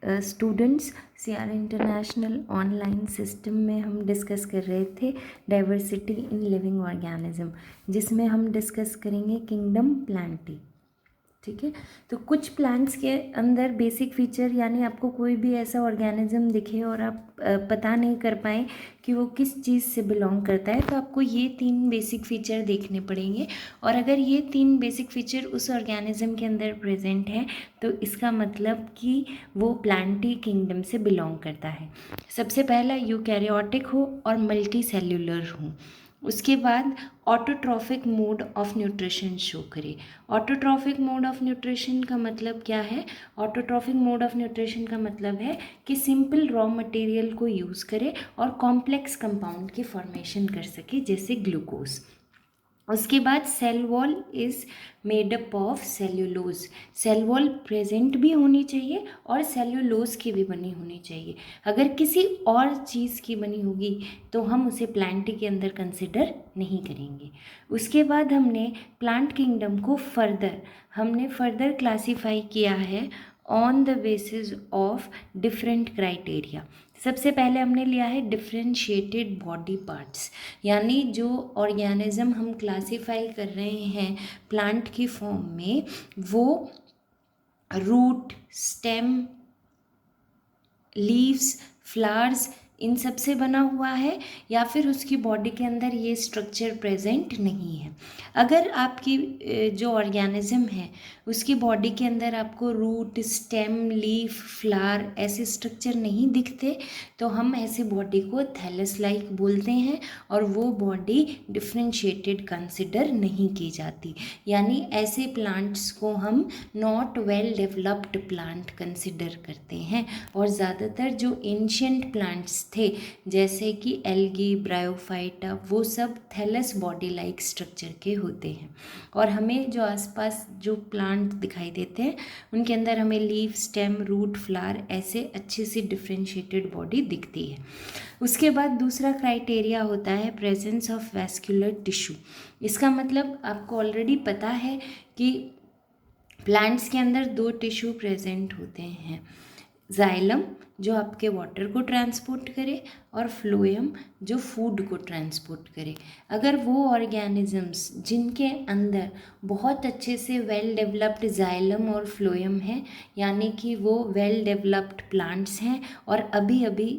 Students, CR international online system में हम discuss कर रहे थे डाइवर्सिटी इन लिविंग ऑर्गेनिज्म, जिसमें हम डिस्कस करेंगे किंगडम प्लांटी। ठीक है, तो कुछ प्लांट्स के अंदर बेसिक फीचर, यानी आपको कोई भी ऐसा ऑर्गेनिज्म दिखे और आप पता नहीं कर पाएँ कि वो किस चीज़ से बिलोंग करता है, तो आपको ये 3 बेसिक फीचर देखने पड़ेंगे। और अगर ये 3 बेसिक फीचर उस ऑर्गेनिज्म के अंदर प्रेजेंट है तो इसका मतलब कि वो प्लांटी किंगडम से बिलोंग करता है। सबसे पहला यूकैरियोटिक हो और मल्टी सेल्यूलर हो। उसके बाद autotrophic mode of nutrition show करे। ऑटोट्रॉफिक मोड ऑफ न्यूट्रिशन का मतलब क्या है? ऑटोट्रॉफिक मोड ऑफ न्यूट्रिशन का मतलब है कि सिंपल रॉ मटेरियल को यूज़ करे और कॉम्प्लेक्स कंपाउंड की फॉर्मेशन कर सके, जैसे ग्लूकोज। उसके बाद cell wall is made up of cellulose. Cell wall present भी होनी चाहिए और सेल्यूलोज की भी बनी होनी चाहिए। अगर किसी और चीज़ की बनी होगी तो हम उसे प्लांट के अंदर कंसिडर नहीं करेंगे। उसके बाद हमने प्लांट किंगडम को फर्दर क्लासीफाई किया है on the basis of different criteria. सबसे पहले हमने लिया है डिफरेंशिएटेड बॉडी पार्ट्स, यानी जो ऑर्गेनिज्म हम क्लासीफाई कर रहे हैं प्लांट की फॉर्म में, वो रूट, स्टेम, लीव्स, फ्लावर्स, इन सब से बना हुआ है, या फिर उसकी बॉडी के अंदर ये स्ट्रक्चर प्रेजेंट नहीं है। अगर आपकी जो ऑर्गेनिज्म है उसकी बॉडी के अंदर आपको रूट, स्टेम, लीफ, फ्लावर ऐसे स्ट्रक्चर नहीं दिखते तो हम ऐसे बॉडी को थैलस लाइक बोलते हैं और वो बॉडी डिफरेंशिएटेड कंसिडर नहीं की जाती। यानी ऐसे प्लांट्स को हम not well developed plant consider करते हैं। और ज़्यादातर जो एंशियंट प्लांट्स थे जैसे कि एल्गी, ब्रायोफाइटा, वो सब थैलस बॉडी लाइक स्ट्रक्चर के होते हैं। और हमें जो आसपास जो प्लांट दिखाई देते हैं उनके अंदर हमें लीफ, स्टेम, रूट, फ्लावर ऐसे अच्छी सी डिफरेंशिएटेड बॉडी दिखती है। उसके बाद दूसरा क्राइटेरिया होता है प्रेजेंस ऑफ वैस्कुलर टिश्यू। इसका मतलब आपको ऑलरेडी पता है कि प्लांट्स के अंदर 2 टिश्यू प्रेजेंट होते हैं, जाइलम जो आपके वाटर को ट्रांसपोर्ट करे और फ्लोएम जो फूड को ट्रांसपोर्ट करे। अगर वो ऑर्गेनिजम्स जिनके अंदर बहुत अच्छे से वेल डेवलप्ड जाइलम और फ्लोएम है, यानी कि वो वेल डेवलप्ड प्लांट्स हैं और अभी अभी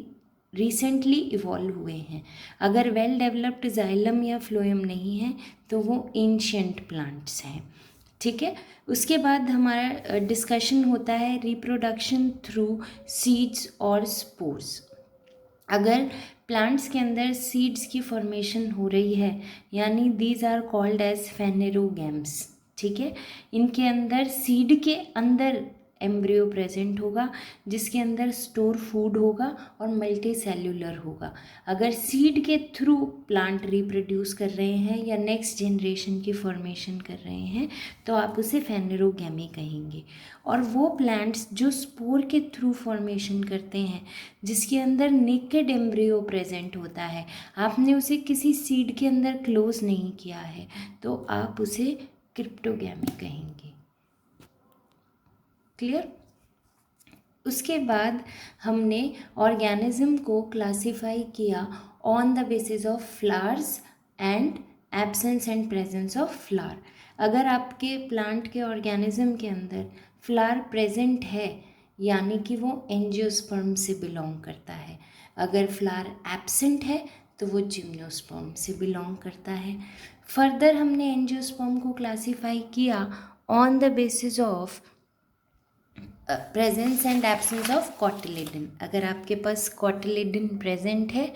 रिसेंटली इवॉल्व हुए हैं, अगर वेल डेवलप्ड जाइलम या फ्लोएम नहीं है तो वो एंशियंट प्लांट्स हैं। ठीक है, उसके बाद हमारा डिस्कशन होता है रिप्रोडक्शन थ्रू सीड्स और स्पोर्स। अगर प्लांट्स के अंदर सीड्स की फॉर्मेशन हो रही है, यानी these are called as phanerogams. ठीक है, इनके अंदर सीड के अंदर एम्ब्रियो प्रेजेंट होगा जिसके अंदर स्टोर फूड होगा और मल्टी सेल्यूलर होगा। अगर सीड के थ्रू प्लांट रिप्रोड्यूस कर रहे हैं या नेक्स्ट जनरेशन की फॉर्मेशन कर रहे हैं तो आप उसे फेनेरोगैमी कहेंगे। और वो प्लांट्स जो स्पोर के थ्रू फॉर्मेशन करते हैं जिसके अंदर नेकेड एम्ब्रियो प्रेजेंट होता है, आपने उसे किसी सीड के अंदर क्लोज नहीं किया है तो आप उसे क्रिप्टोगैमी कहेंगे। क्लियर? उसके बाद हमने ऑर्गेनिज्म को क्लासीफाई किया on the basis of flowers and absence and presence of flower. अगर आपके प्लांट के ऑर्गेनिज्म के अंदर फ्लावर प्रेजेंट है यानी कि वो एंजियोस्पर्म से बिलोंग करता है, अगर फ्लावर एब्सेंट है तो वो जिम्नोस्पर्म से बिलोंग करता है। फर्दर हमने एंजियोस्पर्म को क्लासीफाई किया on the basis of presence and absence of cotyledon. अगर आपके पास कॉटिलेडन प्रेजेंट है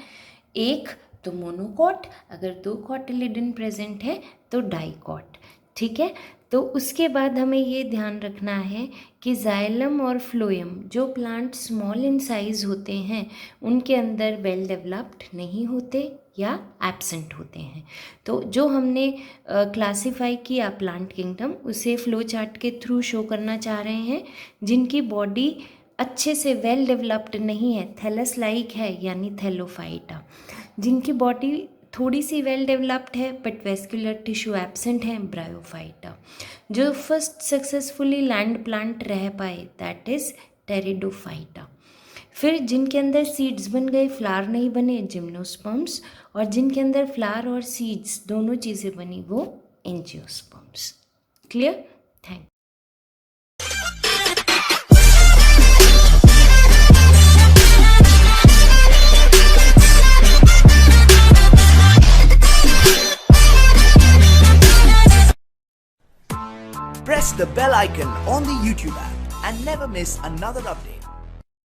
एक तो मोनोकॉट, अगर 2 कॉटिलेडन प्रेजेंट है तो डाइकॉट। ठीक है, तो उसके बाद हमें ये ध्यान रखना है कि जाइलम और फ्लोएम जो प्लांट स्मॉल इन साइज होते हैं उनके अंदर वेल डेवलप्ड नहीं होते या एब्सेंट होते हैं। तो जो हमने क्लासीफाई किया प्लांट किंगडम उसे फ्लो चार्ट के थ्रू शो करना चाह रहे हैं। जिनकी बॉडी अच्छे से वेल डेवलप्ड नहीं है, थैलस लाइक है यानी थैलोफाइटा। जिनकी बॉडी थोड़ी सी वेल डेवलप्ड है बट वेस्कुलर टिश्यू एब्सेंट है, ब्रायोफाइटा। जो फर्स्ट सक्सेसफुली लैंड प्लांट रह पाए दैट इज़ टेरिडोफाइटा। फिर जिनके अंदर सीड्स बन गए, फ्लावर नहीं बने, जिम्नोस्पर्म्स। और जिनके अंदर फ्लावर और सीड्स दोनों चीज़ें बनी, वो angiosperms. Clear? Thank. Press the bell icon on the YouTube app and never miss another update.